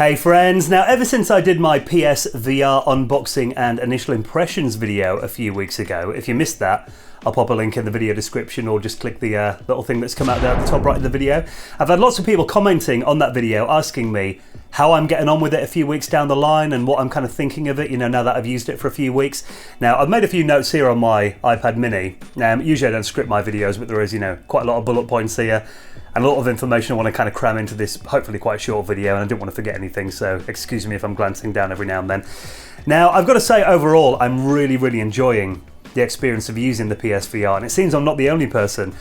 Hey friends, now ever since I did my PS VR unboxing and initial impressions video a few weeks ago, if you missed that, I'll pop a link in the video description or just click the little thing that's come out there at the top right of the video. I've had lots of people commenting on that video asking me how I'm getting on with it a few weeks down the line and what I'm kind of thinking of it, you know, now that I've used it for a few weeks. Now, I've made a few notes here on my iPad mini. Usually I don't script my videos, but there is, you know, quite a lot of bullet points here and a lot of information I want to kind of cram into this hopefully quite short video, and I didn't want to forget anything, so excuse me if I'm glancing down every now and then. Now, I've got to say overall, I'm really enjoying the experience of using the PSVR, and it seems I'm not the only person.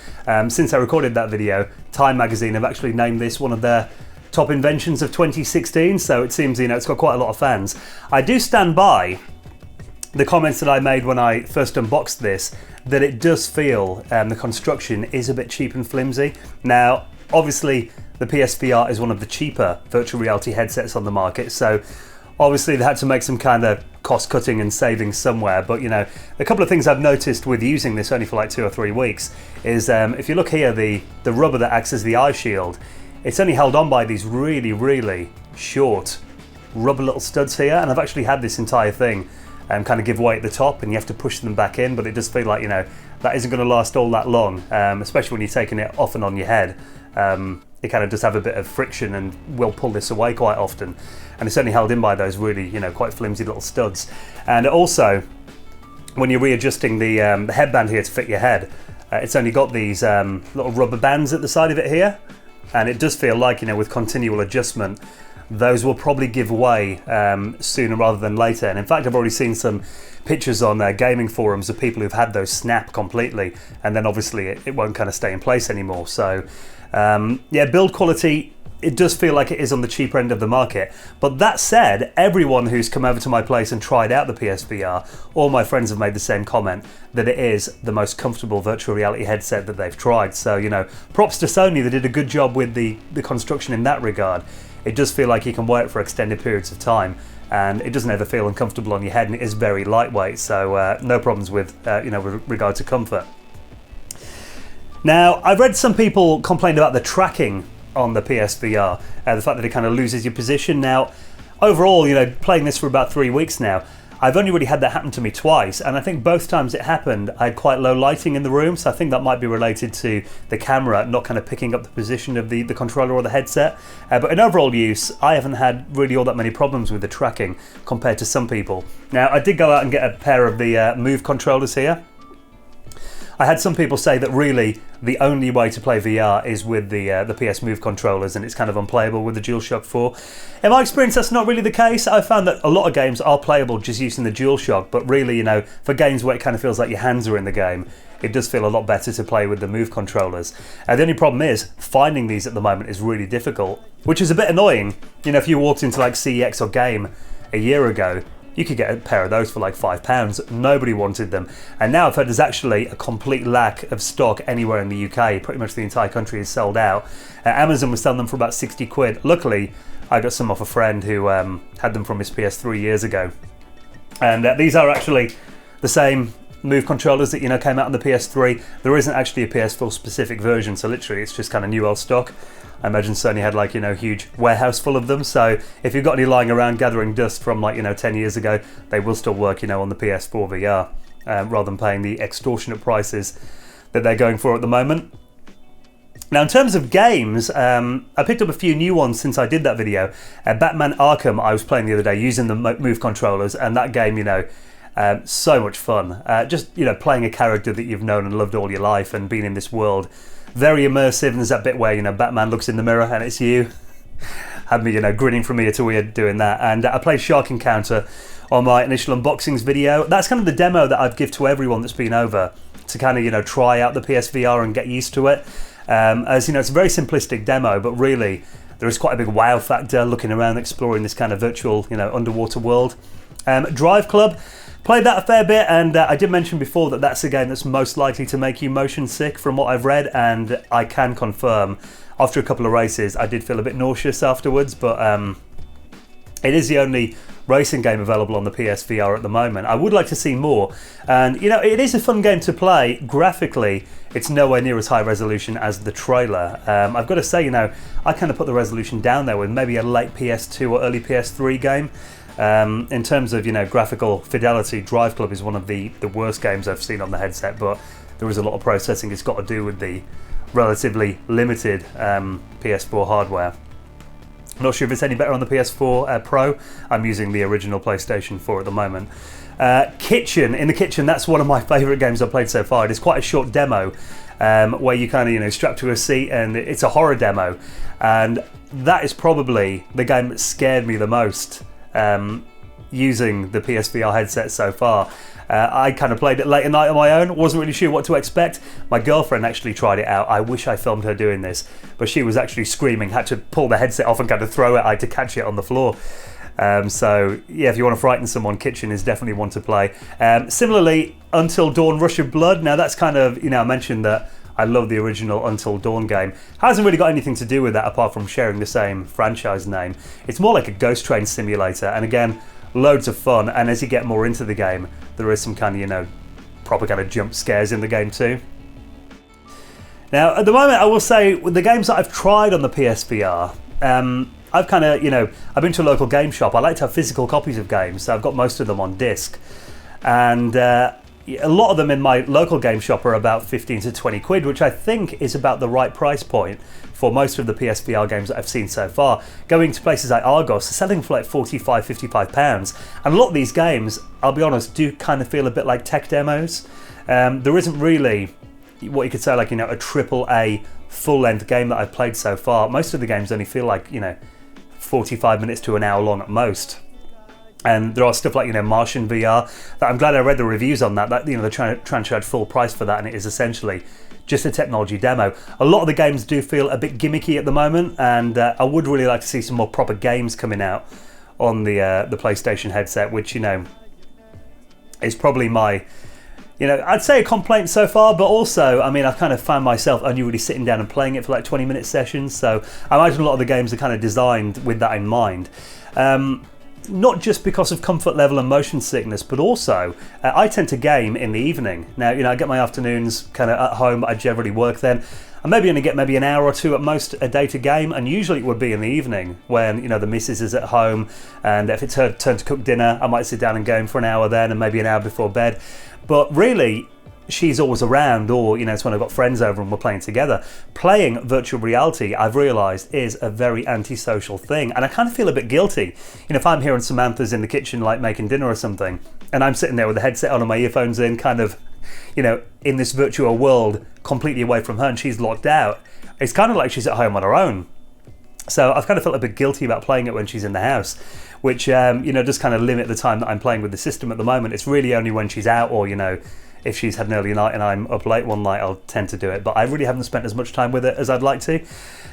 Since I recorded that video, Time magazine have actually named this one of their top inventions of 2016, so it seems, you know, it's got quite a lot of fans. I do stand by the comments that I made when I first unboxed this, that it does feel the construction is a bit cheap and flimsy. Now, obviously, the PSVR is one of the cheaper virtual reality headsets on the market, so obviously they had to make some kind of cost cutting and savings somewhere. But you know, a couple of things I've noticed with using this only for like 2 or 3 weeks is if you look here, the rubber that acts as the eye shield, it's only held on by these really short rubber little studs here, and I've actually had this entire thing kind of give way at the top, and you have to push them back in, but it does feel like, you know, that isn't going to last all that long, especially when you're taking it off and on your head. It kind of does have a bit of friction and will pull this away quite often, and it's only held in by those really, you know, quite flimsy little studs. And also, when you're readjusting the headband here to fit your head, it's only got these little rubber bands at the side of it here, and it does feel like, you know, with continual adjustment, those will probably give way sooner rather than later. And in fact, I've already seen some pictures on gaming forums of people who've had those snap completely, and then obviously it won't kind of stay in place anymore. So yeah, build quality, it does feel like it is on the cheaper end of the market. But that said, everyone who's come over to my place and tried out the PSVR, all my friends have made the same comment, that it is the most comfortable virtual reality headset that they've tried. So, you know, props to Sony, they did a good job with the construction in that regard. It does feel like you can wear it for extended periods of time, and it doesn't ever feel uncomfortable on your head, and it is very lightweight, so no problems with, you know, with regard to comfort. Now, I've read some people complain about the tracking on the PSVR, the fact that it kind of loses your position. Now, overall, you know, playing this for about 3 weeks now, I've only really had that happen to me twice, and I think both times it happened, I had quite low lighting in the room, so I think that might be related to the camera not kind of picking up the position of the controller or the headset. But in overall use, I haven't had really all that many problems with the tracking compared to some people. Now, I did go out and get a pair of the Move controllers here. I had some people say that really the only way to play VR is with the PS Move controllers, and it's kind of unplayable with the DualShock 4. In my experience, that's not really the case. I found that a lot of games are playable just using the DualShock, but really, you know, for games where it kind of feels like your hands are in the game, it does feel a lot better to play with the Move controllers. The only problem is, finding these at the moment is really difficult, which is a bit annoying. You know, if you walked into like CEX or Game a year ago, you could get a pair of those for like £5. Nobody wanted them. And now I've heard there's actually a complete lack of stock anywhere in the UK. Pretty much the entire country is sold out. Amazon was selling them for about 60 quid. Luckily, I got some off a friend who had them from his PS3 years ago. And these are actually the same Move controllers that, you know, came out on the PS3. There isn't actually a PS4 specific version, so literally it's just kind of new old stock. I imagine Sony had like, you know, a huge warehouse full of them, so if you've got any lying around gathering dust from like, you know, 10 years ago, they will still work, you know, on the PS4 VR, rather than paying the extortionate prices that they're going for at the moment. Now, in terms of games, I picked up a few new ones since I did that video. Batman Arkham I was playing the other day using the Move controllers, and that game, you know, so much fun. Just, you know, playing a character that you've known and loved all your life and being in this world. Very immersive, and there's that bit where, you know, Batman looks in the mirror and it's you. Had me, you know, grinning from ear to ear doing that. And I played Shark Encounter on my initial unboxings video. That's kind of the demo that I'd give to everyone that's been over to kind of, you know, try out the PSVR and get used to it. As you know, it's a very simplistic demo, but really there is quite a big wow factor looking around, exploring this kind of virtual, you know, underwater world. Drive Club. Played that a fair bit, and I did mention before that that's a game that's most likely to make you motion sick from what I've read, and I can confirm after a couple of races I did feel a bit nauseous afterwards, but it is the only racing game available on the PSVR at the moment. I would like to see more, and you know, it is a fun game to play. Graphically, it's nowhere near as high resolution as the trailer. I've got to say, you know, I kind of put the resolution down there with maybe a late PS2 or early PS3 game. In terms of, you know, graphical fidelity, Drive Club is one of the worst games I've seen on the headset, but there is a lot of processing it's got to do with the relatively limited PS4 hardware. I'm not sure if it's any better on the PS4 Pro. I'm using the original PlayStation 4 at the moment. In the Kitchen, that's one of my favourite games I've played so far. It is quite a short demo where you kind of, you know, strap to a seat, and it's a horror demo. And that is probably the game that scared me the most using the PSVR headset so far. I kind of played it late at night on my own, wasn't really sure what to expect. My girlfriend actually tried it out. I wish I filmed her doing this, but she was actually screaming, had to pull the headset off and kind of throw it. I had to catch it on the floor. So yeah, if you want to frighten someone, Kitchen is definitely one to play. Similarly, Until Dawn Rush of Blood. Now that's kind of, you know, I mentioned that I love the original Until Dawn game. Hasn't really got anything to do with that apart from sharing the same franchise name. It's more like a ghost train simulator, and again, loads of fun. And as you get more into the game, there is some kind of, you know, proper kind of jump scares in the game too. Now, at the moment, I will say, with the games that I've tried on the PSVR, I've kind of, you know, I've been to a local game shop. I like to have physical copies of games, so I've got most of them on disc. And a lot of them in my local game shop are about 15 to 20 quid, which I think is about the right price point for most of the PSVR games that I've seen so far. Going to places like Argos, they're selling for like 45, 55 pounds. And a lot of these games, I'll be honest, do kind of feel a bit like tech demos. There isn't really what you could say, like, you know, a AAA full-length game that I've played so far. Most of the games only feel like, you know, 45 minutes to an hour long at most. And there are stuff like, you know, Martian VR, that I'm glad I read the reviews on that, you know, they're trying to charge full price for that, and it is essentially just a technology demo. A lot of the games do feel a bit gimmicky at the moment, and I would really like to see some more proper games coming out on the PlayStation headset, which, you know, is probably my, you know, I'd say a complaint so far, but also, I mean, I've kind of found myself only really sitting down and playing it for like 20-minute sessions, so I imagine a lot of the games are kind of designed with that in mind. Not just because of comfort level and motion sickness, but also I tend to game in the evening. Now, you know, I get my afternoons kind of at home. I generally work then. I'm maybe going to get maybe an hour or two at most a day to game, and usually it would be in the evening when, you know, the missus is at home, and if it's her turn to cook dinner, I might sit down and game for an hour then, and maybe an hour before bed. But really, she's always around, or, you know, it's when I've got friends over and we're playing together. Playing virtual reality, I've realised, is a very antisocial thing, and I kind of feel a bit guilty. You know, if I'm here and Samantha's in the kitchen, like making dinner or something, and I'm sitting there with the headset on and my earphones in, kind of, you know, in this virtual world, completely away from her, and she's locked out, it's kind of like she's at home on her own. So I've kind of felt a bit guilty about playing it when she's in the house, which, you know, does kind of limit the time that I'm playing with the system at the moment. It's really only when she's out, or, you know, if she's had an early night and I'm up late one night, I'll tend to do it. But I really haven't spent as much time with it as I'd like to.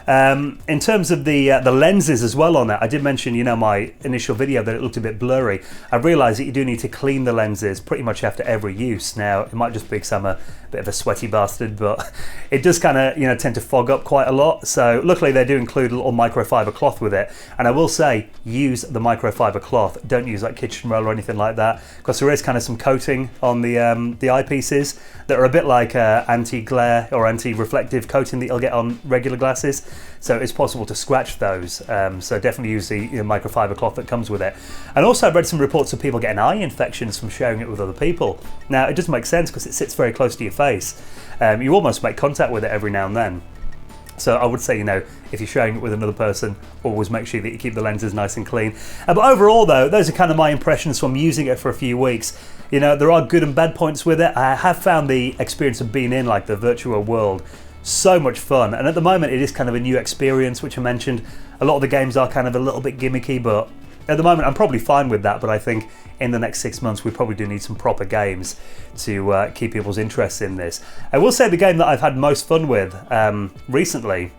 In terms of the lenses as well on it, I did mention, you know, my initial video that it looked a bit blurry. I realised that you do need to clean the lenses pretty much after every use. Now, it might just be because I'm a bit of a sweaty bastard, but it does kind of, you know, tend to fog up quite a lot. So luckily they do include a little microfiber cloth with it. And I will say, use the microfiber cloth. Don't use like kitchen roll or anything like that, because there is kind of some coating on the eyepieces that are a bit like anti-glare or anti-reflective coating that you'll get on regular glasses. So it's possible to scratch those. So definitely use the, you know, microfiber cloth that comes with it. And also I've read some reports of people getting eye infections from sharing it with other people. Now, it doesn't make sense because it sits very close to your face. You almost make contact with it every now and then. So I would say, you know, if you're sharing it with another person, always make sure that you keep the lenses nice and clean. But overall, though, those are kind of my impressions from using it for a few weeks. You know, there are good and bad points with it. I have found the experience of being in like the virtual world so much fun, and at the moment it is kind of a new experience, which I mentioned. A lot of the games are kind of a little bit gimmicky, but at the moment I'm probably fine with that. But I think in the next 6 months we probably do need some proper games to keep people's interest in this. I will say the game that I've had most fun with recently,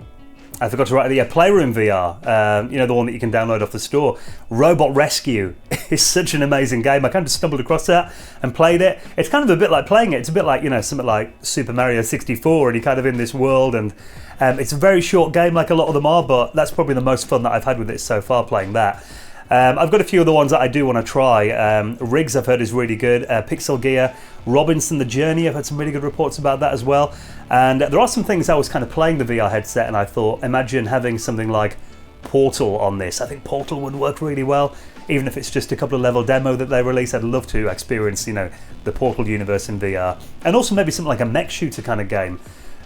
I forgot to write the Playroom VR, you know, the one that you can download off the store. Robot Rescue is such an amazing game. I kind of stumbled across that and played it. It's kind of a bit like playing it. It's a bit like, you know, something like Super Mario 64, and you're kind of in this world, and it's a very short game like a lot of them are, but that's probably the most fun that I've had with it so far, playing that. I've got a few other ones that I do want to try. Riggs I've heard is really good. Pixel Gear, Robinson the Journey, I've had some really good reports about that as well. And there are some things I was kind of playing the VR headset and I thought, imagine having something like Portal on this. I think Portal would work really well. Even if it's just a couple of level demo that they release, I'd love to experience, you know, the Portal universe in VR. And also maybe something like a mech shooter kind of game.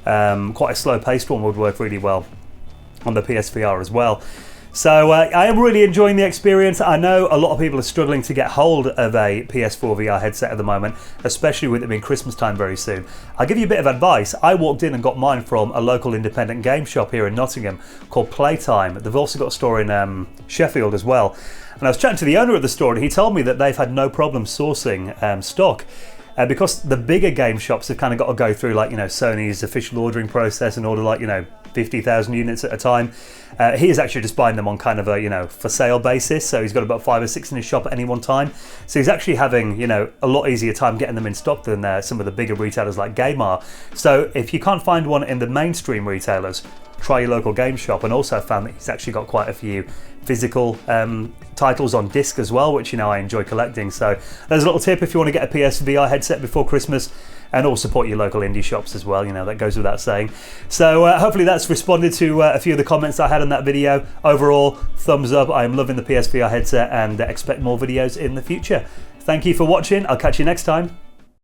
Quite a slow-paced one would work really well on the PSVR as well. So I am really enjoying the experience. I know a lot of people are struggling to get hold of a PS4 VR headset at the moment, especially with it being Christmas time very soon. I'll give you a bit of advice. I walked in and got mine from a local independent game shop here in Nottingham called Playtime. They've also got a store in Sheffield as well. And I was chatting to the owner of the store and he told me that they've had no problem sourcing stock. Because the bigger game shops have kind of got to go through, like, you know, Sony's official ordering process and order, like, you know, 50,000 units at a time. He is actually just buying them on kind of a, you know, for sale basis. So he's got about 5 or 6 in his shop at any one time. So he's actually having, you know, a lot easier time getting them in stock than some of the bigger retailers like Game are. So if you can't find one in the mainstream retailers, try your local game shop. And also found that he's actually got quite a few physical titles on disc as well, which, you know, I enjoy collecting. So there's a little tip if you want to get a PSVR headset before Christmas, and also support your local indie shops as well, you know, that goes without saying. So hopefully that's responded to a few of the comments I had on that video. Overall, thumbs up. I am loving the PSVR headset and expect more videos in the future. Thank you for watching. I'll catch you next time.